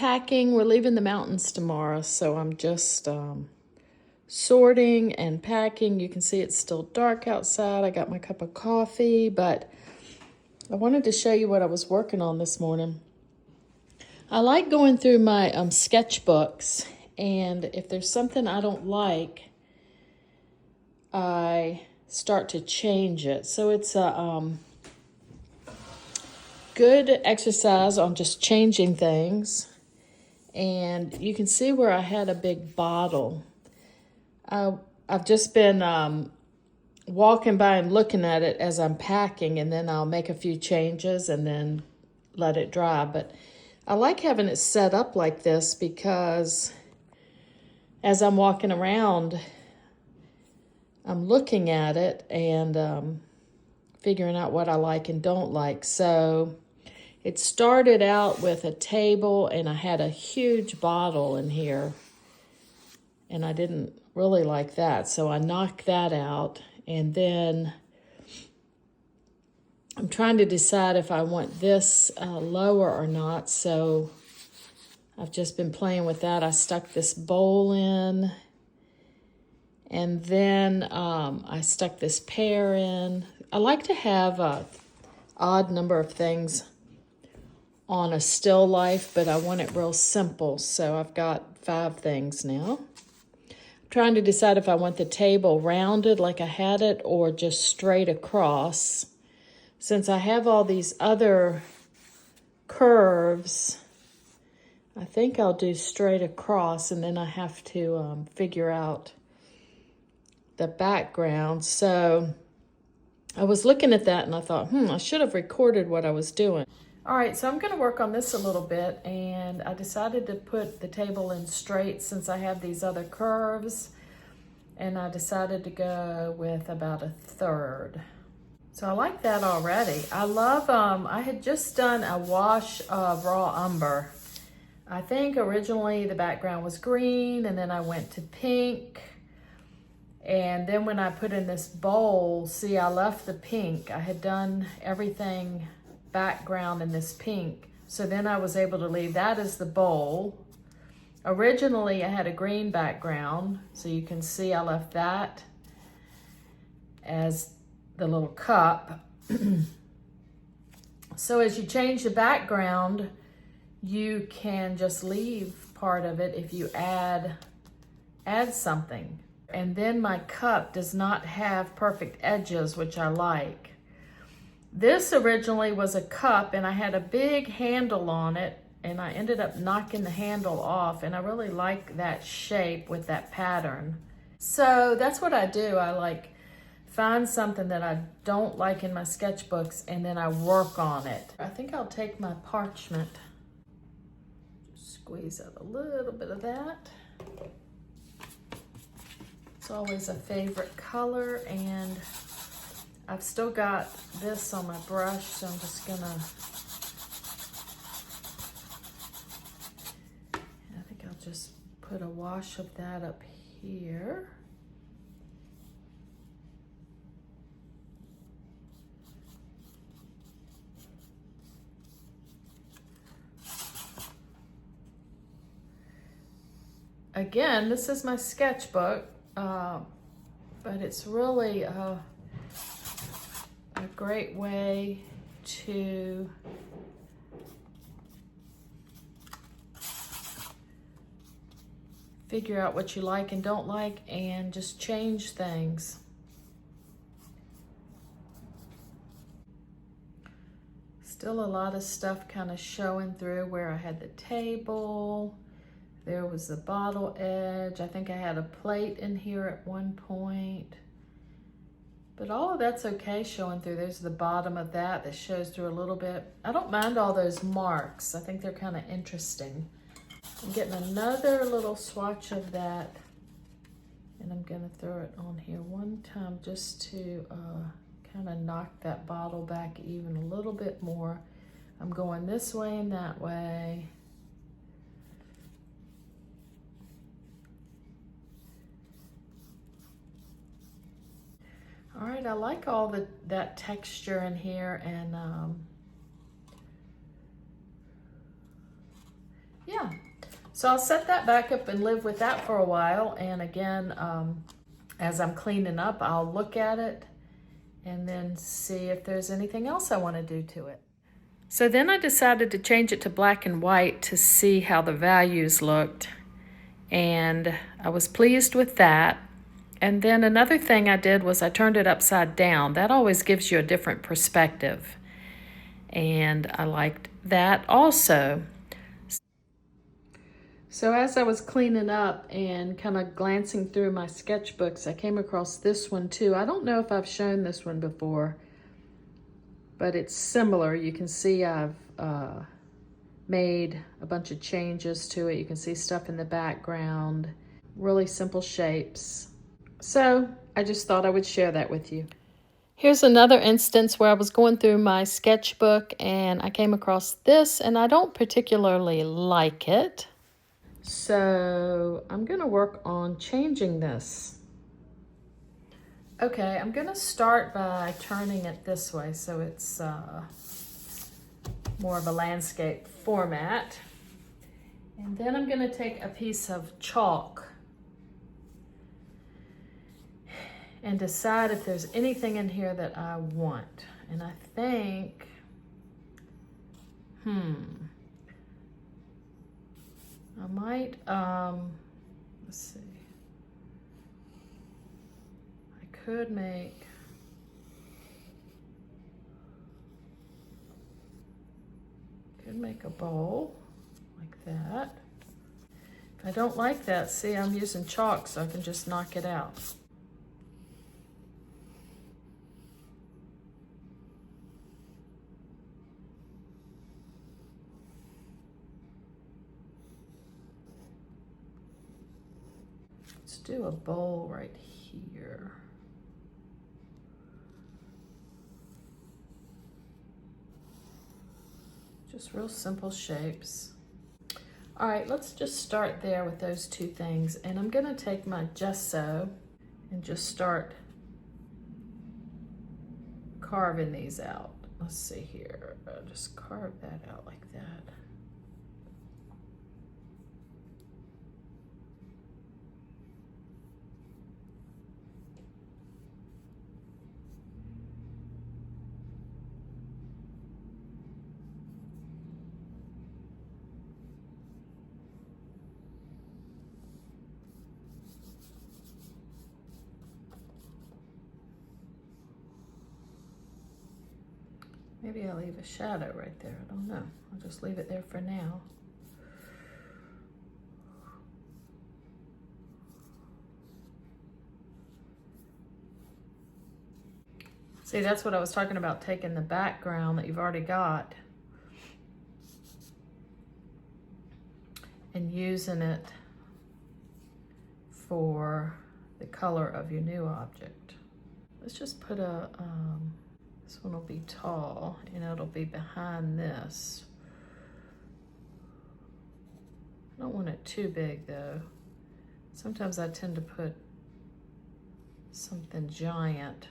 packing. We're leaving the mountains tomorrow, so I'm just sorting and packing. You can see it's still dark outside. I got my cup of coffee, but I wanted to show you what I was working on this morning. I like going through my sketchbooks, and if there's something I don't like, I start to change it. So it's a good exercise on just changing things. And you can see where I had a big bottle. I've just been walking by and looking at it as I'm packing, and then I'll make a few changes and then let it dry. But I like having it set up like this because as I'm walking around, I'm looking at it and figuring out what I like and don't like. So it started out with a table, and I had a huge bottle in here, and I didn't really like that. So I knocked that out, and then I'm trying to decide if I want this lower or not. So I've just been playing with that. I stuck this bowl in, and then I stuck this pear in. I like to have an odd number of things on a still life, but I want it real simple. So I've got 5 things now. I'm trying to decide if I want the table rounded like I had it or just straight across. Since I have all these other curves, I think I'll do straight across, and then I have to figure out the background. So I was looking at that and I thought, I should have recorded what I was doing. All right, so I'm gonna work on this a little bit, and I decided to put the table in straight since I have these other curves, and I decided to go with about 1/3. So I like that already. I love, I had just done a wash of raw umber. I think originally the background was green, and then I went to pink. And then when I put in this bowl, see, I left the pink. I had done everything background in this pink. So then I was able to leave that as the bowl. Originally I had a green background, so you can see I left that as the little cup. So as you change the background, you can just leave part of it if you add something. And then my cup does not have perfect edges, which I like. This originally was a cup, and I had a big handle on it, and I ended up knocking the handle off, and I really like that shape with that pattern. So that's what I do. I like find something that I don't like in my sketchbooks, and then I work on it. I think I'll take my parchment, squeeze out a little bit of that. It's always a favorite color, and I've still got this on my brush, so I'm just gonna, I think I'll just put a wash of that up here. Again, this is my sketchbook, but it's really a great way to figure out what you like and don't like and just change things. Still a lot of stuff kind of showing through where I had the table. There was the bottle edge. I think I had a plate in here at one point. But all of that's okay showing through. There's the bottom of that shows through a little bit. I don't mind all those marks. I think they're kind of interesting. I'm getting another little swatch of that, and I'm gonna throw it on here one time just to kind of knock that bottle back even a little bit more. I'm going this way and that way. All right, I like all that texture in here, and yeah. So I'll set that back up and live with that for a while. And again, as I'm cleaning up, I'll look at it and then see if there's anything else I want to do to it. So then I decided to change it to black and white to see how the values looked. And I was pleased with that. And then another thing I did was I turned it upside down. That always gives you a different perspective. And I liked that also. So as I was cleaning up and kind of glancing through my sketchbooks, I came across this one too. I don't know if I've shown this one before, but it's similar. You can see I've made a bunch of changes to it. You can see stuff in the background, really simple shapes. So I just thought I would share that with you. Here's another instance where I was going through my sketchbook and I came across this, and I don't particularly like it. So I'm gonna work on changing this. Okay, I'm gonna start by turning it this way so it's more of a landscape format. And then I'm gonna take a piece of chalk and decide if there's anything in here that I want. And I think, I might, let's see. I could make a bowl like that. If I don't like that, see, I'm using chalk so I can just knock it out. Let's do a bowl right here. Just real simple shapes. All right, let's just start there with those two things. And I'm gonna take my gesso and just start carving these out. Let's see here, I'll just carve that out like that. Maybe I'll leave a shadow right there, I don't know. I'll just leave it there for now. See, that's what I was talking about, taking the background that you've already got and using it for the color of your new object. Let's just put a, this one will be tall and it'll be behind this. I don't want it too big though. Sometimes I tend to put something giant.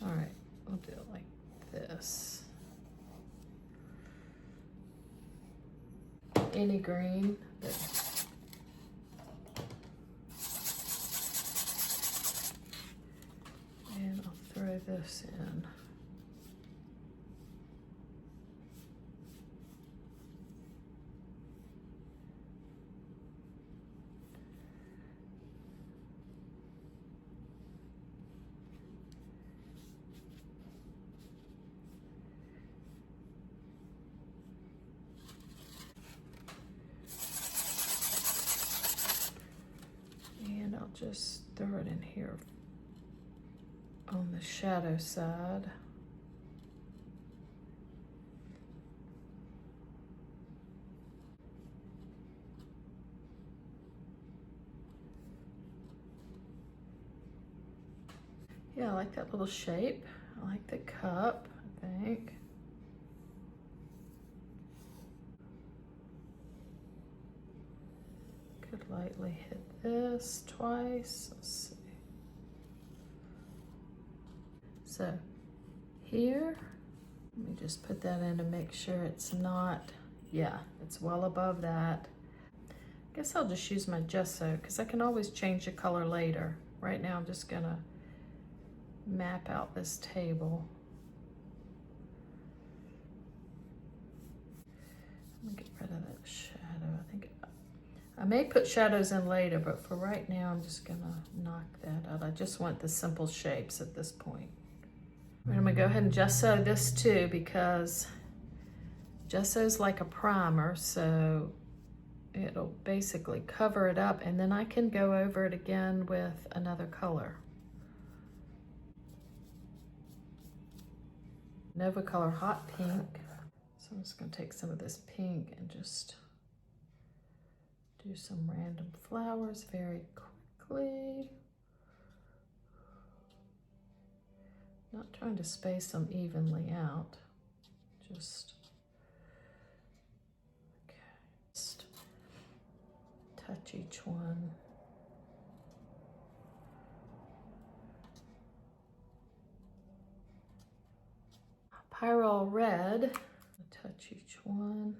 All right, we'll do it like this. Any green that and I'll throw this in. And I'll just throw it in here on the shadow side. Yeah, I like that little shape. I like the cup, I think. Could lightly hit this twice. Let's see. So here, let me just put that in to make sure it's not Yeah, it's well above that. I guess I'll just use my gesso because I can always change the color later. Right now I'm just gonna map out this table. Let me get rid of that shadow. I think I may put shadows in later, but for right now I'm just gonna knock that out. I just want the simple shapes at this point. I'm gonna go ahead and gesso this too because gesso's like a primer, so it'll basically cover it up, and then I can go over it again with another color. Nova Color Hot Pink. So I'm just gonna take some of this pink and just do some random flowers very quickly. Not trying to space them evenly out, just, okay, just touch each one. Pyrrole Red, touch each one.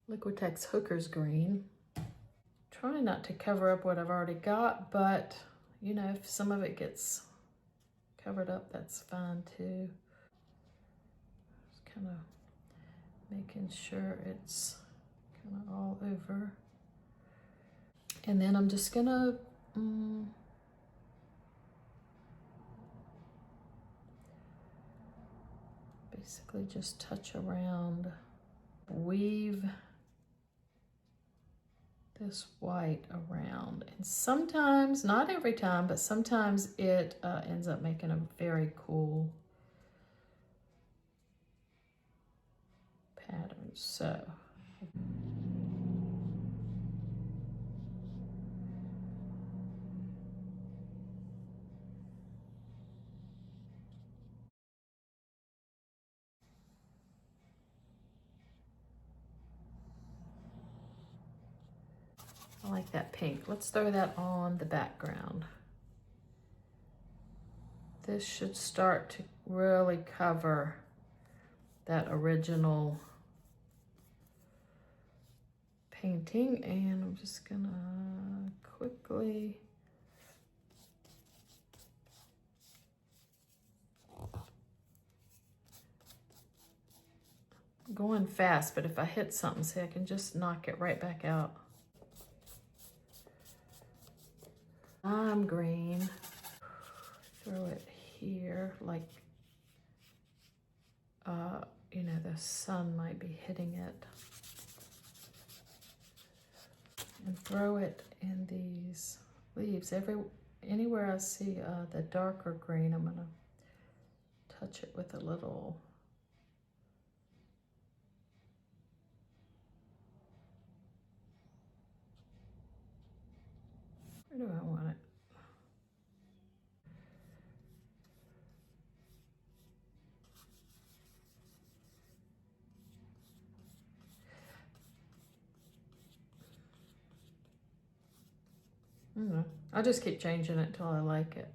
Liquitex Hooker's Green. Trying not to cover up what I've already got, but you know, if some of it gets covered up, that's fine too. Just kind of making sure it's kind of all over. And then I'm just gonna basically just touch around, weave this white around, and sometimes, not every time, but sometimes it ends up making a very cool pattern. So I like that pink. Let's throw that on the background. This should start to really cover that original painting, and I'm just gonna quickly going fast, but if I hit something, see, I can just knock it right back out. Lime green, throw it here, like, you know, the sun might be hitting it. And throw it in these leaves. Anywhere I see the darker green, I'm gonna touch it with a little. Where do I want it? I don't know. I'll just keep changing it till I like it.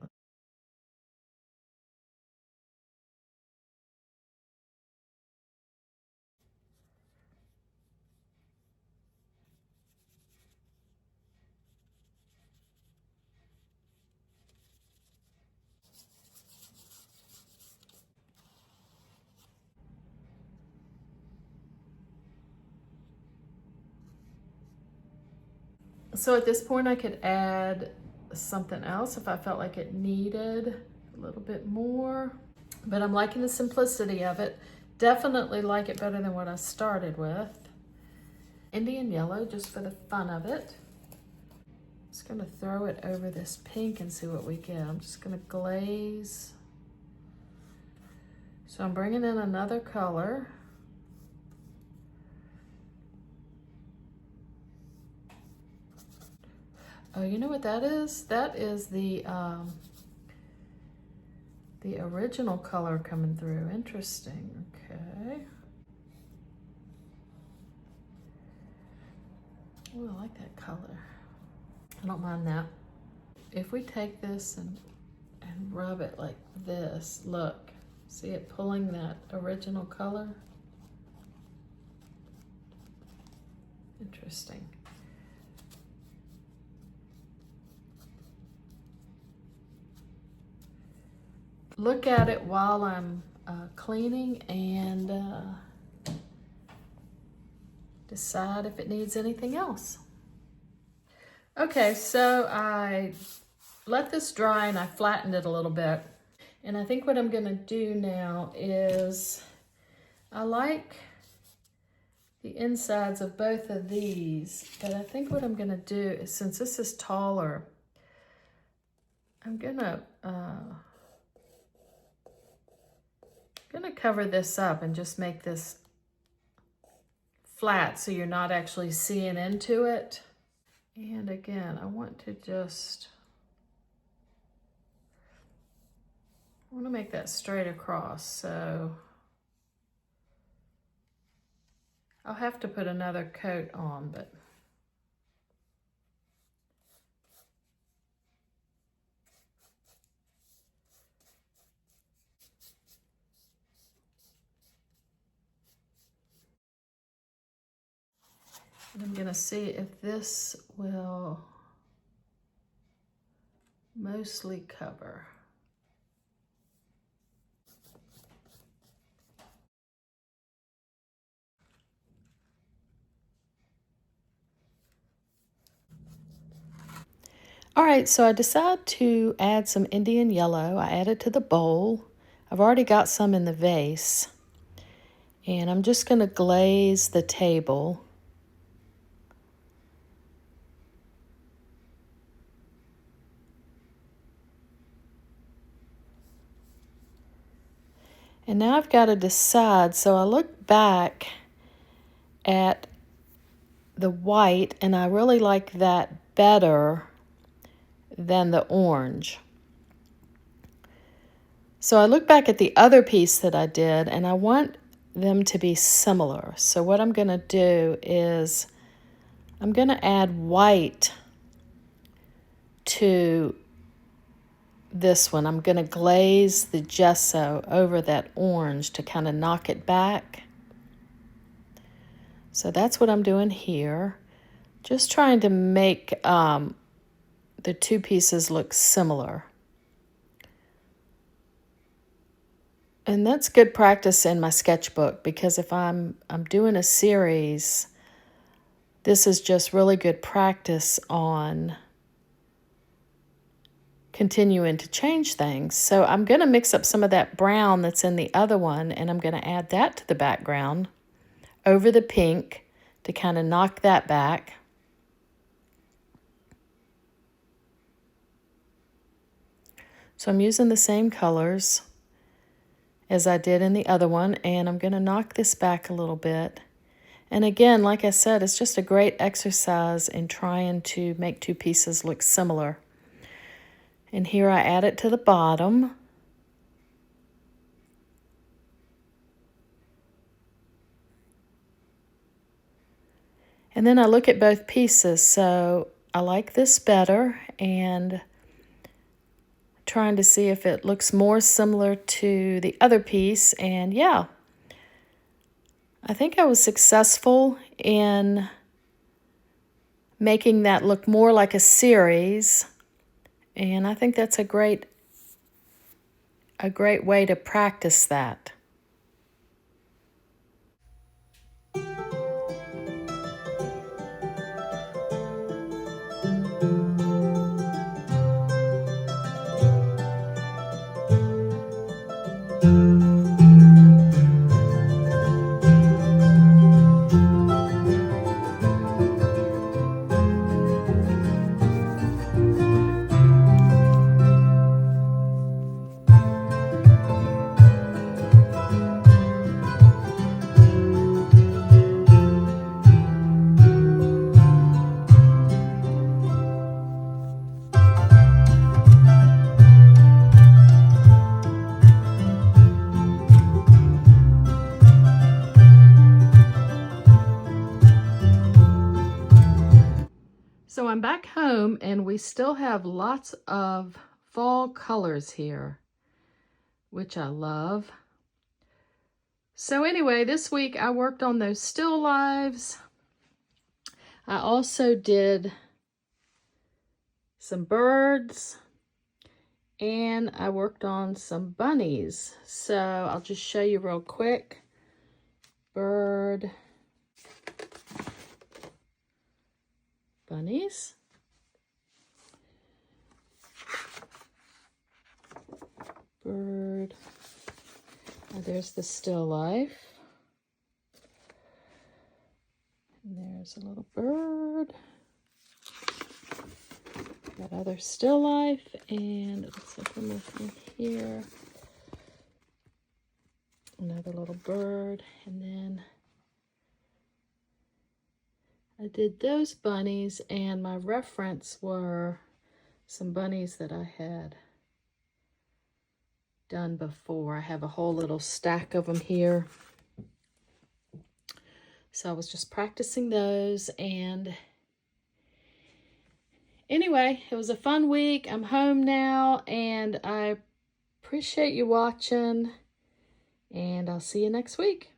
So at this point I could add something else if I felt like it needed a little bit more, but I'm liking the simplicity of it. Definitely like it better than what I started with. Indian yellow, just for the fun of it. Just gonna throw it over this pink and see what we get. I'm just gonna glaze. So I'm bringing in another color. Oh, you know what that is? That is the original color coming through. Interesting, okay. Oh, I like that color. I don't mind that. If we take this and rub it like this, look, see it pulling that original color? interesting. Look at it while I'm cleaning and decide if it needs anything else. Okay, so I let this dry and I flattened it a little bit. And I think what I'm gonna do now is, I like the insides of both of these, but I think what I'm gonna do is, since this is taller, I'm gonna cover this up and just make this flat so you're not actually seeing into it. And again, I want to make that straight across, so I'll have to put another coat on, but I'm gonna see if this will mostly cover. All right, so I decided to add some Indian yellow. I added to the bowl. I've already got some in the vase. And I'm just gonna glaze the table. And now I've got to decide, so I look back at the white and I really like that better than the orange. So I look back at the other piece that I did and I want them to be similar. So what I'm gonna do is I'm gonna add white to this one. I'm gonna glaze the gesso over that orange to kind of knock it back. So that's what I'm doing here. Just trying to make the two pieces look similar. And that's good practice in my sketchbook, because if I'm doing a series, this is just really good practice on continuing to change things. So I'm going to mix up some of that brown that's in the other one, and I'm going to add that to the background over the pink to kind of knock that back. So I'm using the same colors as I did in the other one, and I'm going to knock this back a little bit. And again, like I said, it's just a great exercise in trying to make two pieces look similar. And here I add it to the bottom. And then I look at both pieces, so I like this better, and trying to see if it looks more similar to the other piece. And yeah, I think I was successful in making that look more like a series. And I think that's a great way to practice that. So I'm back home and we still have lots of fall colors here, which I love. So anyway, this week I worked on those still lives. I also did some birds, and I worked on some bunnies. So I'll just show you real quick. Bird, bunnies. Bird. Oh, there's the still life. And there's a little bird. That other still life, and it looks like we're missing here another little bird. And then I did those bunnies, and my reference were some bunnies that I had done before. I have a whole little stack of them here. So I was just practicing those, and anyway, it was a fun week. I'm home now, and I appreciate you watching, and I'll see you next week.